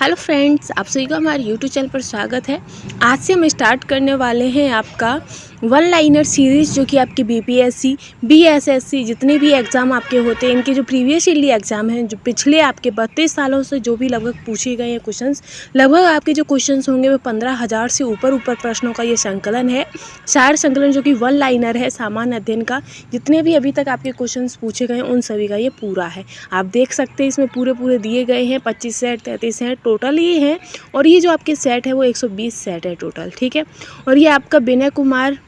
Hello friends, आप सभी का हमारे यूट्यूब चैनल पर स्वागत है। आज से हम स्टार्ट करने वाले हैं आपका वन लाइनर सीरीज़, जो कि आपके बीपीएससी, बीएसएससी जितने भी एग्ज़ाम आपके होते हैं, इनके जो प्रीवियस ईयरली एग्ज़ाम हैं, जो पिछले आपके 32 सालों से जो भी लगभग पूछे गए हैं क्वेश्चंस, लगभग आपके जो क्वेश्चंस होंगे वो 15,000 से ऊपर प्रश्नों का ये संकलन है। 4 संकलन जो कि वन लाइनर है सामान्य अध्ययन का। जितने भी अभी तक आपके क्वेश्चंस पूछे गए हैं उन सभी का ये पूरा है। आप देख सकते हैं इसमें पूरे दिए गए हैं। 25 सेट 33 सेट टोटल ये हैं, और ये जो आपके सेट है वो 120 सेट है टोटल, ठीक है। और ये आपका विनय कुमार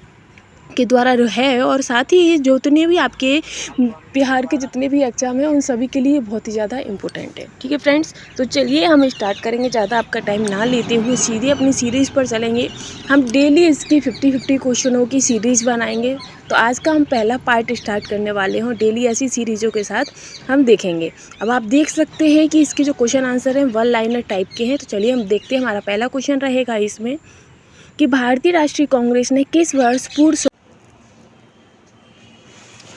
के द्वारा है, और साथ ही ये जितने भी आपके बिहार के जितने भी एग्ज़ाम हैं उन सभी के लिए बहुत ही ज़्यादा इम्पोर्टेंट है, ठीक है फ्रेंड्स। तो चलिए हम स्टार्ट करेंगे, ज़्यादा आपका टाइम ना लेते हुए सीधे अपनी सीरीज़ पर चलेंगे। हम डेली इसकी 50-50 क्वेश्चनों की सीरीज़ बनाएंगे। तो आज का हम पहला पार्ट स्टार्ट करने वाले हैं, डेली ऐसी सीरीज़ों के साथ हम देखेंगे। अब आप देख सकते हैं कि इसके जो क्वेश्चन आंसर हैं वन लाइनर टाइप के हैं। तो चलिए हम देखते हैं। हमारा पहला क्वेश्चन रहेगा इसमें कि भारतीय राष्ट्रीय कांग्रेस ने किस वर्ष पूर्व।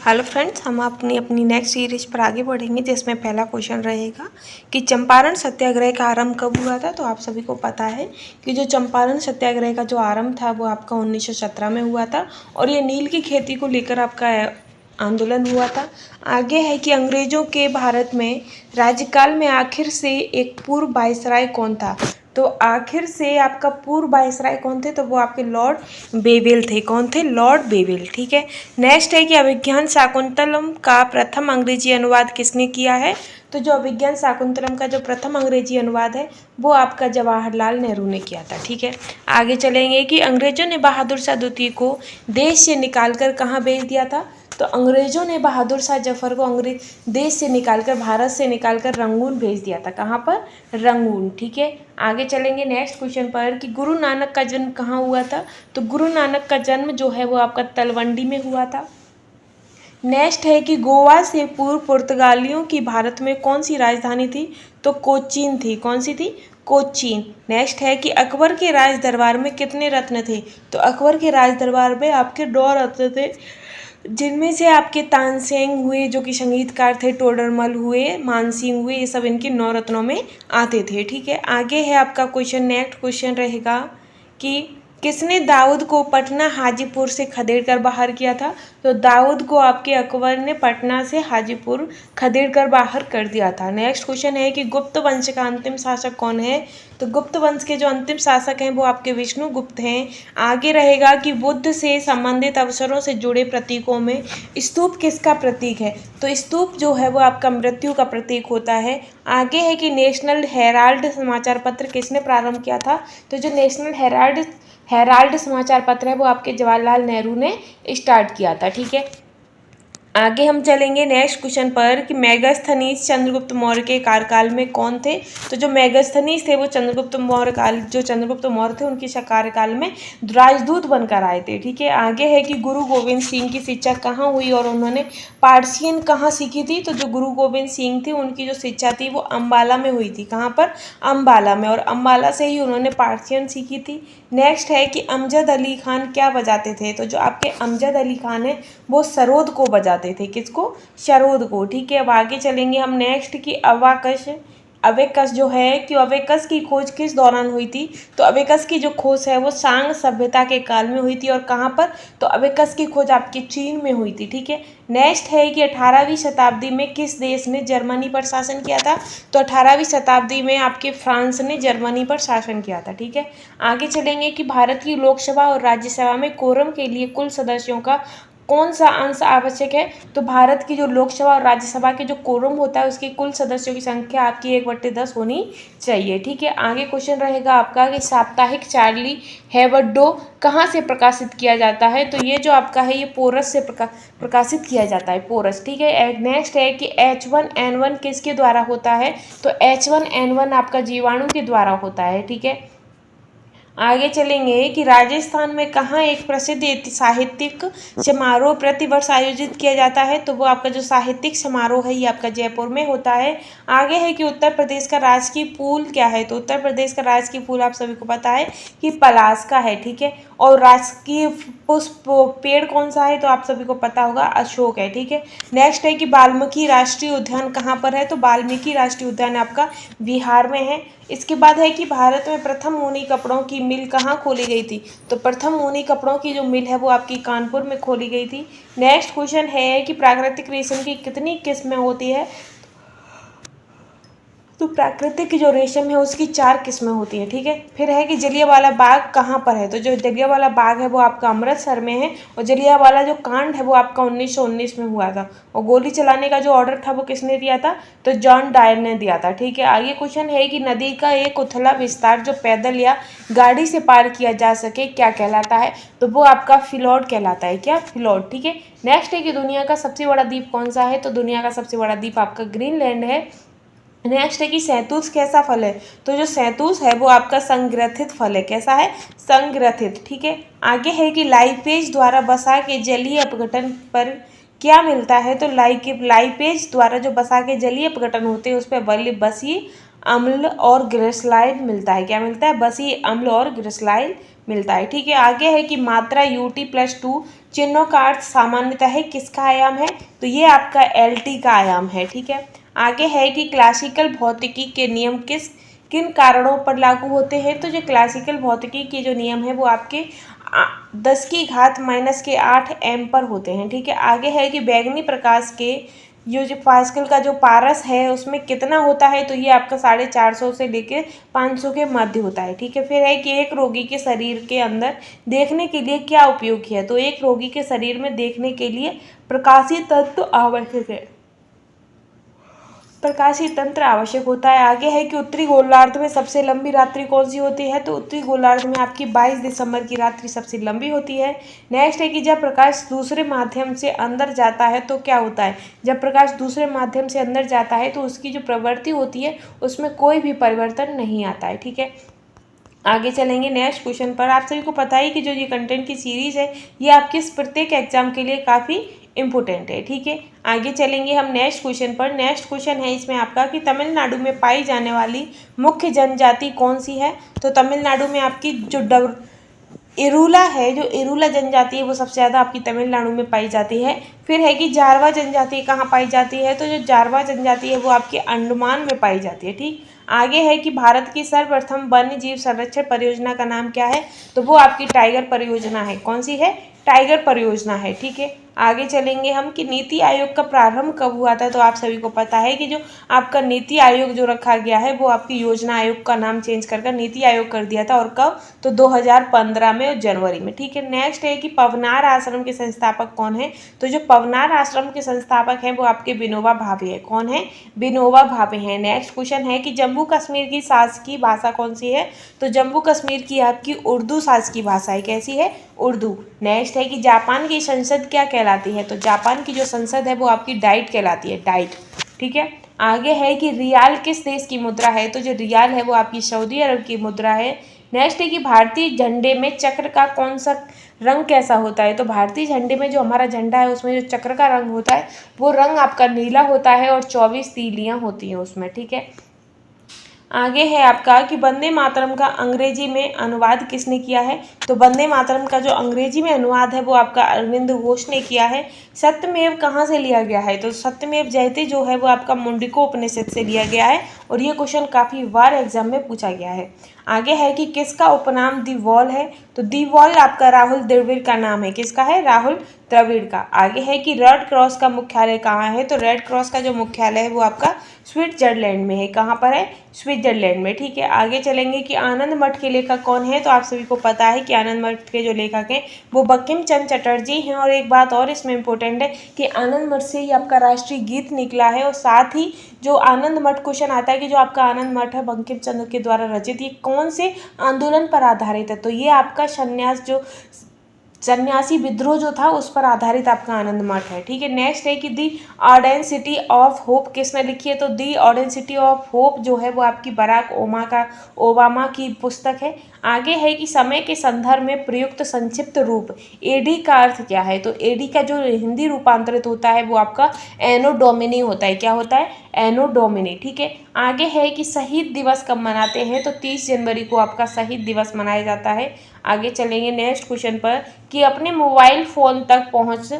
हेलो फ्रेंड्स, हम अपनी नेक्स्ट सीरीज पर आगे बढ़ेंगे, जिसमें पहला क्वेश्चन रहेगा कि चंपारण सत्याग्रह का आरंभ कब हुआ था। तो आप सभी को पता है कि जो चंपारण सत्याग्रह का जो आरंभ था वो आपका 1917 में हुआ था, और ये नील की खेती को लेकर आपका आंदोलन हुआ था। आगे है कि अंग्रेजों के भारत में राज्यकाल में आखिर से एक पूर्व वायसराय कौन था। तो आखिर से आपका पूर्व वायसराय कौन थे, तो वो आपके लॉर्ड बेवेल थे। कौन थे? लॉर्ड बेवेल, ठीक है। नेक्स्ट है कि अभिज्ञान शाकुंतलम का प्रथम अंग्रेजी अनुवाद किसने किया है। तो जो अभिज्ञान शाकुंतलम का जो प्रथम अंग्रेजी अनुवाद है वो आपका जवाहरलाल नेहरू ने किया था, ठीक है। आगे चलेंगे कि अंग्रेजों ने बहादुर शाह द्वितीय को देश से निकालकर कहाँ भेज दिया था। तो अंग्रेजों ने बहादुर शाह जफर को देश से निकालकर, भारत से निकालकर रंगून भेज दिया था। कहाँ पर? रंगून, ठीक है। आगे चलेंगे नेक्स्ट क्वेश्चन पर कि गुरु नानक का जन्म कहाँ हुआ था। तो गुरु नानक का जन्म जो है वो आपका तलवंडी में हुआ था। नेक्स्ट है कि गोवा से पूर्व पुर्तगालियों की भारत में कौन सी राजधानी थी। तो कोचीन थी। कौन सी थी? कोचीन। नेक्स्ट है कि अकबर के राज दरबार में कितने रत्न थे। तो अकबर के राज दरबार में आपके 9 रत्न थे, जिनमें से आपके तानसेन हुए जो कि संगीतकार थे, टोडरमल हुए, मानसिंह हुए, ये सब इनके 9 रत्नों में आते थे, ठीक है। आगे है आपका क्वेश्चन, नेक्स्ट क्वेश्चन रहेगा कि किसने दाऊद को पटना हाजीपुर से खदेड़कर बाहर किया था। तो दाऊद को आपके अकबर ने पटना से हाजीपुर खदेड़कर बाहर कर दिया था। नेक्स्ट क्वेश्चन है कि गुप्त वंश का अंतिम शासक कौन है। तो गुप्त वंश के जो अंतिम शासक हैं वो आपके विष्णुगुप्त हैं। आगे रहेगा कि बुद्ध से संबंधित अवसरों से जुड़े प्रतीकों में स्तूप किसका प्रतीक है। तो स्तूप जो है वो आपका मृत्यु का प्रतीक होता है। आगे है कि नेशनल हेराल्ड समाचार पत्र किसने प्रारंभ किया था। तो जो नेशनल हेराल्ड समाचार पत्र है वो आपके जवाहरलाल नेहरू ने स्टार्ट किया था, ठीक है। आगे हम चलेंगे नेक्स्ट क्वेश्चन पर कि मेगास्थनीज चंद्रगुप्त मौर्य के कार्यकाल में कौन थे। तो जो मेगास्थनीज थे वो चंद्रगुप्त मौर्य थे उनके कार्यकाल में राजदूत बनकर आए थे, ठीक है। आगे है कि गुरु गोविंद सिंह की शिक्षा कहाँ हुई और उन्होंने पार्सियन कहाँ सीखी थी। तो जो गुरु गोविंद सिंह थे उनकी जो शिक्षा थी वो अम्बाला में हुई थी। कहाँ पर? अम्बाला में, और अम्बाला से ही उन्होंने पार्सियन सीखी थी। नेक्स्ट है कि अमजद अली खान क्या बजाते थे। तो जो आपके अमजद अली खान है वो सरोद को बजाते थे। किसको? सरोद को, ठीक है। अब आगे चलेंगे हम नेक्स्ट कि अवेकस जो है कि अवेकस की खोज किस दौरान हुई थी। तो अवेकस की जो खोज है वो सांग सभ्यता के काल में हुई थी, और कहाँ पर? तो अवेकस की खोज आपकी चीन में हुई थी, ठीक है। नेक्स्ट है कि 18वीं शताब्दी में किस देश ने जर्मनी पर शासन किया था। तो 18वीं शताब्दी में आपके फ्रांस ने जर्मनी पर शासन किया था, ठीक है। आगे चलेंगे कि भारत की लोकसभा और राज्यसभा में कोरम के लिए कुल सदस्यों का कौन सा अंश आवश्यक है। तो भारत की जो लोकसभा और राज्यसभा के जो कोरम होता है उसके कुल सदस्यों की संख्या आपकी 1/10 होनी चाहिए, ठीक है। आगे क्वेश्चन रहेगा आपका कि साप्ताहिक चार्ली हेब्डो कहाँ से प्रकाशित किया जाता है। तो ये जो आपका है ये पोरस से प्रकाशित किया जाता है, पोरस, ठीक है। नेक्स्ट है कि H1N1 किसके द्वारा होता है। तो H1N1 आपका जीवाणु के द्वारा होता है, ठीक है। आगे चलेंगे कि राजस्थान में कहाँ एक प्रसिद्ध साहित्यिक समारोह प्रतिवर्ष आयोजित किया जाता है। तो वो आपका जो साहित्यिक समारोह है ये आपका जयपुर में होता है। आगे है कि उत्तर प्रदेश का राजकीय फूल क्या है। तो उत्तर प्रदेश का राजकीय फूल आप सभी को पता है कि पलाश का है, ठीक है। और राजकीय पुष्प पेड़ कौन सा है। तो आप सभी को पता होगा अशोक है, ठीक है। नेक्स्ट है कि वाल्मीकि राष्ट्रीय उद्यान कहाँ पर है। तो वाल्मीकि राष्ट्रीय उद्यान आपका बिहार में है। इसके बाद है कि भारत में प्रथम ऊनी कपड़ों की मिल कहाँ खोली गई थी। तो प्रथम ऊनी कपड़ों की जो मिल है वो आपकी कानपुर में खोली गई थी। नेक्स्ट क्वेश्चन है कि प्राकृतिक रेशम की कितनी किस्में होती है। तो प्राकृतिक जो रेशम है उसकी 4 किस्में होती हैं, ठीक है। फिर है कि जलियांवाला बाग कहाँ पर है। तो जो जलियांवाला बाग है वो आपका अमृतसर में है और जलियांवाला जो कांड है वो आपका 1919 में हुआ था। और गोली चलाने का जो ऑर्डर था वो किसने दिया था। तो जॉन डायर ने दिया था, ठीक है। आगे क्वेश्चन है कि नदी का एक उथला विस्तार जो पैदल या गाड़ी से पार किया जा सके क्या कहलाता है। तो वो आपका फिलॉड कहलाता है। क्या, फिलॉड, ठीक है। नेक्स्ट है कि दुनिया का सबसे बड़ा द्वीप कौन सा है। तो दुनिया का सबसे बड़ा द्वीप आपका ग्रीनलैंड है। नेक्स्ट है कि शहतूत कैसा फल है। तो जो शहतूत है वो आपका संग्रथित फल है। कैसा है, संग्रथित, ठीक है। आगे है कि लाइपेज द्वारा वसा के जलीय अपघटन पर क्या मिलता है। तो लाइपेज द्वारा जो वसा के जलीय अपघटन होते हैं उस पर बसी अम्ल और ग्लिसराइड मिलता है। क्या मिलता है, बसी अम्ल और ग्लिसराइड मिलता है, ठीक है। आगे है कि मात्रा UT+2 चिन्हों का अर्थ सामान्यतः है किसका आयाम है। तो ये आपका LT का आयाम है, ठीक है। आगे है कि क्लासिकल भौतिकी के नियम किन कारणों पर लागू होते हैं। तो जो क्लासिकल भौतिकी के जो नियम है वो आपके 10⁻⁻8 एम पर होते हैं, ठीक है। आगे है कि बैंगनी प्रकाश के जो पास्कल का जो पारस है उसमें कितना होता है। तो ये आपका 450 से लेकर 500 के मध्य होता है, ठीक है। फिर है कि एक रोगी के शरीर के अंदर देखने के लिए क्या उपयोगी है। तो एक रोगी के शरीर में देखने के लिए प्रकाशीय तत्व आवश्यक है, प्रकाशीय तंत्र आवश्यक होता है। आगे है कि उत्तरी गोलार्ध में सबसे लंबी रात्रि कौन सी होती है। तो उत्तरी गोलार्ध में आपकी 22 दिसंबर की रात्रि सबसे लंबी होती है। नेक्स्ट है कि जब प्रकाश दूसरे माध्यम से अंदर जाता है तो क्या होता है। जब प्रकाश दूसरे माध्यम से अंदर जाता है तो उसकी जो प्रवृत्ति होती है उसमें कोई भी परिवर्तन नहीं आता है, ठीक है। आगे चलेंगे नेक्स्ट क्वेश्चन पर। आप सभी को पता है कि जो ये कंटेंट की सीरीज है ये आपके प्रत्येक एग्जाम के लिए काफ़ी इम्पोर्टेंट है, ठीक है। आगे चलेंगे हम नेक्स्ट क्वेश्चन पर। नेक्स्ट क्वेश्चन है इसमें आपका कि तमिलनाडु में पाई जाने वाली मुख्य जनजाति कौन सी है। तो तमिलनाडु में आपकी जो इरूला है, जो इरूला जनजाति है वो सबसे ज़्यादा आपकी तमिलनाडु में पाई जाती है। फिर है कि जारवा जनजाति कहाँ पाई जाती है। तो जो जारवा जनजाति है वो आपके अंडमान में पाई जाती है, ठीक। आगे है कि भारत की सर्वप्रथम वन्य जीव संरक्षण परियोजना का नाम क्या है। तो वो आपकी टाइगर परियोजना है। कौन सी है, टाइगर परियोजना है, ठीक है। आगे चलेंगे हम कि नीति आयोग का प्रारंभ कब हुआ था। तो आप सभी को पता है कि जो आपका नीति आयोग जो रखा गया है वो आपकी योजना आयोग का नाम चेंज कर नीति आयोग कर दिया था। और कब, तो 2015 में और जनवरी में, ठीक है। नेक्स्ट है कि पवनार आश्रम के संस्थापक कौन है। तो जो पवनार आश्रम के संस्थापक हैं वो आपके विनोबा भावे है। कौन है, विनोबा भावे हैं। नेक्स्ट क्वेश्चन है कि जम्मू कश्मीर की शासकीय भाषा कौन सी है। तो जम्मू कश्मीर की आपकी उर्दू शासकीय भाषा है। कैसी है, उर्दू। नेक्स्ट है कि जापान की संसद क्या कहलाती है। तो जापान की जो संसद है वो आपकी डाइट कहलाती है, डाइट, ठीक है। आगे है कि रियाल किस देश की मुद्रा है। तो जो रियाल है वो आपकी सऊदी अरब की मुद्रा है। नेक्स्ट है कि भारतीय झंडे में चक्र का कौन सा रंग कैसा होता है। तो भारतीय झंडे में जो हमारा झंडा है उसमें जो चक्र का रंग होता है वो रंग आपका नीला होता है और 24 तीलियां होती हैं उसमें, ठीक है। आगे है आपका कि वंदे मातरम का अंग्रेजी में अनुवाद किसने किया है। तो वंदे मातरम का जो अंग्रेजी में अनुवाद है वो आपका अरविंद घोष ने किया है। सत्यमेव कहाँ से लिया गया है। तो सत्यमेव जयते जो है वो आपका मुंडिको उपनिषद से लिया गया है और ये क्वेश्चन काफ़ी बार एग्जाम में पूछा गया है। आगे है कि किसका उपनाम दी वॉल है। तो दी वॉल आपका राहुल द्रविड़ का नाम है। किसका है, राहुल द्रविड़ का। आगे है कि रेड क्रॉस का मुख्यालय कहाँ है। तो रेड क्रॉस का जो मुख्यालय है वो आपका स्विट्जरलैंड में है। कहाँ पर है, स्विट्जरलैंड में, ठीक है। आगे चलेंगे कि आनंद मठ के लेखक कौन है। तो आप सभी को पता है कि आनंद मठ के जो लेखक हैं वो बंकिम चंद्र चटर्जी हैं। और एक बात और इसमें इम्पोर्टेंट है कि आनंद मठ से ही आपका राष्ट्रीय गीत निकला है। और साथ ही जो आनंद मठ क्वेश्चन आता है कि जो आपका आनंद मठ है बंकिम चंद्र के द्वारा रचित, ये कौन से आंदोलन पर आधारित है। तो ये आपका सन्यासी विद्रोह जो था उस पर आधारित आपका आनंद मठ है, ठीक है। नेक्स्ट है कि दी ऑडेंसिटी ऑफ होप किसने लिखी है। तो दी ऑडेंसिटी ऑफ होप जो है वो आपकी बराक ओबामा की पुस्तक है। आगे है कि समय के संदर्भ में प्रयुक्त संक्षिप्त रूप एडी का अर्थ क्या है। तो एडी का जो हिंदी रूपांतरित होता है वो आपका एनो डोमिनी होता है। क्या होता है, एनो डोमिनी, ठीक है। आगे है कि शहीद दिवस कब मनाते हैं। तो 30 जनवरी को आपका शहीद दिवस मनाया जाता है। आगे चलेंगे नेक्स्ट क्वेश्चन पर कि अपने मोबाइल फ़ोन तक पहुँच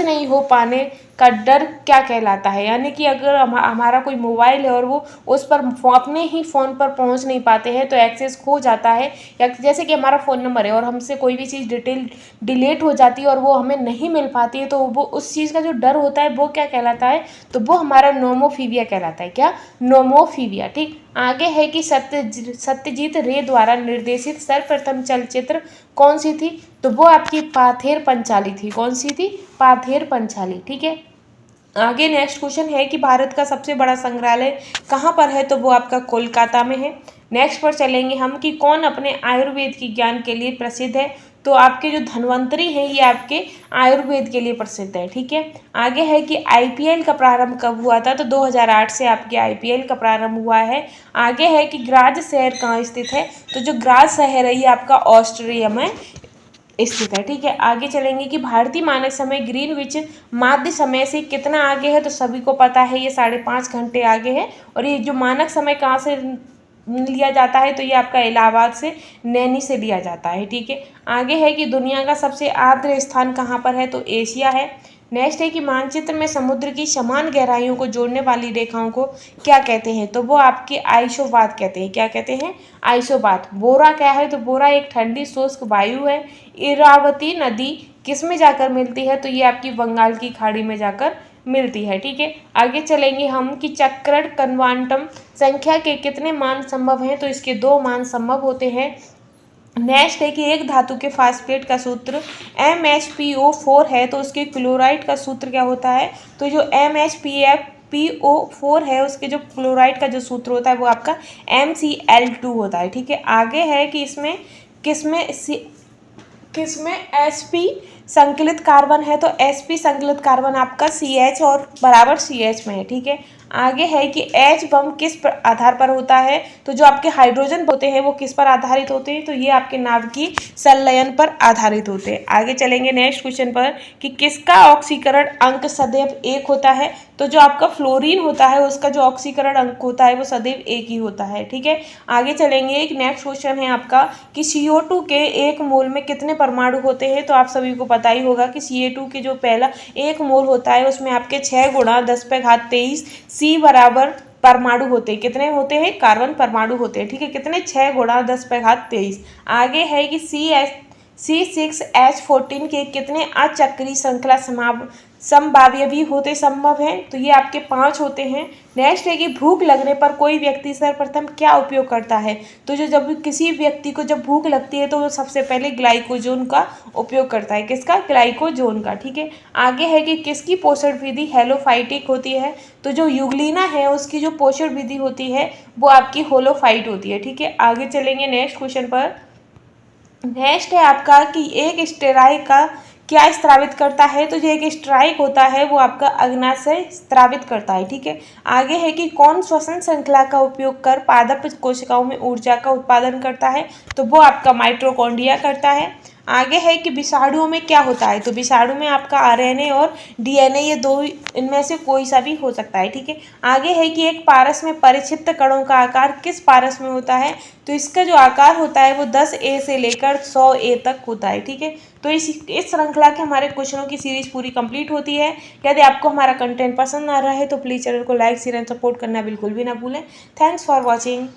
नहीं हो पाने का डर क्या कहलाता है। यानी कि अगर हमारा कोई मोबाइल है और वो उस पर अपने ही फ़ोन पर पहुंच नहीं पाते हैं तो एक्सेस खो जाता है, या जैसे कि हमारा फ़ोन नंबर है और हमसे कोई भी चीज़ डिटेल डिलीट हो जाती है और वो हमें नहीं मिल पाती है, तो वो उस चीज़ का जो डर होता है वो क्या कहलाता है, तो वो हमारा नोमोफीबिया कहलाता है। क्या? नोमोफीबिया। ठीक। आगे है कि सत्यजीत रे द्वारा निर्देशित सर्वप्रथम चलचित्र कौन सी थी, तो वो आपकी पाथेर पंचाली थी। कौन सी थी? पाथेर पंचाली। ठीक है। आगे नेक्स्ट क्वेश्चन है कि भारत का सबसे बड़ा संग्रहालय कहाँ पर है, तो वो आपका कोलकाता में है। नेक्स्ट पर चलेंगे हम कि कौन अपने आयुर्वेद की ज्ञान के लिए प्रसिद्ध है, तो आपके जो धन्वंतरी हैं ये आपके आयुर्वेद के लिए प्रसिद्ध है। ठीक है। आगे है कि आईपीएल का प्रारंभ कब हुआ था, तो 2008 से आपके आईपीएल का प्रारंभ हुआ है। आगे है कि ग्राज शहर कहाँ स्थित है, तो जो ग्राज शहर है ये आपका ऑस्ट्रिया में स्थित है। ठीक है। आगे चलेंगे कि भारतीय मानक समय ग्रीनविच माध्य समय से कितना आगे है, तो सभी को पता है ये 5.5 घंटे आगे है। और ये जो मानक समय कहाँ से लिया जाता है, तो ये आपका इलाहाबाद से, नैनी से लिया जाता है। ठीक है। आगे है कि दुनिया का सबसे आर्द्र स्थान कहाँ पर है, तो एशिया है। नेक्स्ट है कि मानचित्र में समुद्र की समान गहराइयों को जोड़ने वाली रेखाओं को क्या कहते हैं, तो वो आपके आइसोबात कहते हैं। क्या कहते हैं? आइसोबात। बोरा क्या है, तो बोरा एक ठंडी शुष्क वायु है। इरावती नदी किस में जाकर मिलती है, तो ये आपकी बंगाल की खाड़ी में जाकर मिलती है। ठीक है। आगे चलेंगे हम कि चक्रण क्वांटम संख्या के कितने मान संभव हैं, तो इसके 2 मान संभव होते हैं। नेक्स्ट है कि एक धातु के फास्फेट का सूत्र MHPO4 है, तो उसके क्लोराइड का सूत्र क्या होता है, तो जो MHPO4 है उसके जो क्लोराइड का जो सूत्र होता है वो आपका MCl2 होता है। ठीक है। आगे है कि इसमें किसमें sp संकलित कार्बन है, तो sp संकलित कार्बन आपका CH और बराबर CH में है। ठीक है। आगे है कि H बम किस आधार पर होता है, तो जो आपके हाइड्रोजन होते हैं वो किस पर आधारित होते हैं, तो ये आपके नाभिकीय संलयन पर आधारित होते हैं। आगे चलेंगे नेक्स्ट क्वेश्चन पर कि किसका ऑक्सीकरण अंक सदैव 1 होता है, तो जो आपका फ्लोरीन होता है उसका जो ऑक्सीकरण अंक होता है वो सदैव 1 ही होता है। ठीक है। आगे चलेंगे, एक नेक्स्ट क्वेश्चन है आपका कि CO2 के 1 मोल में कितने परमाणु होते हैं, तो आप सभी को पता ही होगा कि CO2 के जो पहला 1 मोल होता है उसमें आपके 6 × 10⁻23 C बराबर परमाणु होते हैं। कितने होते हैं? कार्बन परमाणु होते हैं। ठीक है। कितने? 6 × 10⁻23। आगे है कि C6H14 के कितने अचक्रीय श्रृंखला समबाह्य भी होते संभव है, तो ये आपके 5 होते हैं। नेक्स्ट है कि भूख लगने पर कोई व्यक्ति सर्वप्रथम क्या उपयोग करता है, तो जो जब किसी व्यक्ति को जब भूख लगती है तो वो सबसे पहले ग्लाइकोजन का उपयोग करता है। किसका? ग्लाइकोजन का। ठीक है। आगे है कि किसकी पोषण विधि हेलोफाइटिक होती है, तो जो यूग्लिना है उसकी जो पोषण विधि होती है वो आपकी होलोफाइट होती है। ठीक है। आगे चलेंगे नेक्स्ट क्वेश्चन पर। नेक्स्ट है आपका कि एक स्टेराइक का क्या स्त्रावित करता है, तो जो एक स्ट्राइक होता है वो आपका अग्नाशय स्त्रावित करता है। ठीक है। आगे है कि कौन श्वसन श्रृंखला का उपयोग कर पादप कोशिकाओं में ऊर्जा का उत्पादन करता है, तो वो आपका माइटोकॉन्ड्रिया करता है। आगे है कि विषाणुओं में क्या होता है, तो विषाणु में आपका RNA और DNA ये 2 इनमें से कोई सा भी हो सकता है। ठीक है। आगे है कि एक पारस में परिक्षिप्त कणों का आकार किस पारस में होता है, तो इसका जो आकार होता है वो 10A से लेकर 100A तक होता है। ठीक है। तो इस श्रृंखला के हमारे क्वेश्चनों की सीरीज पूरी कंप्लीट होती है। यदि आपको हमारा कंटेंट पसंद आ रहा है तो प्लीज़ चैनल को लाइक शेयर एंड सपोर्ट करना बिल्कुल भी ना भूलें। Thanks for watching.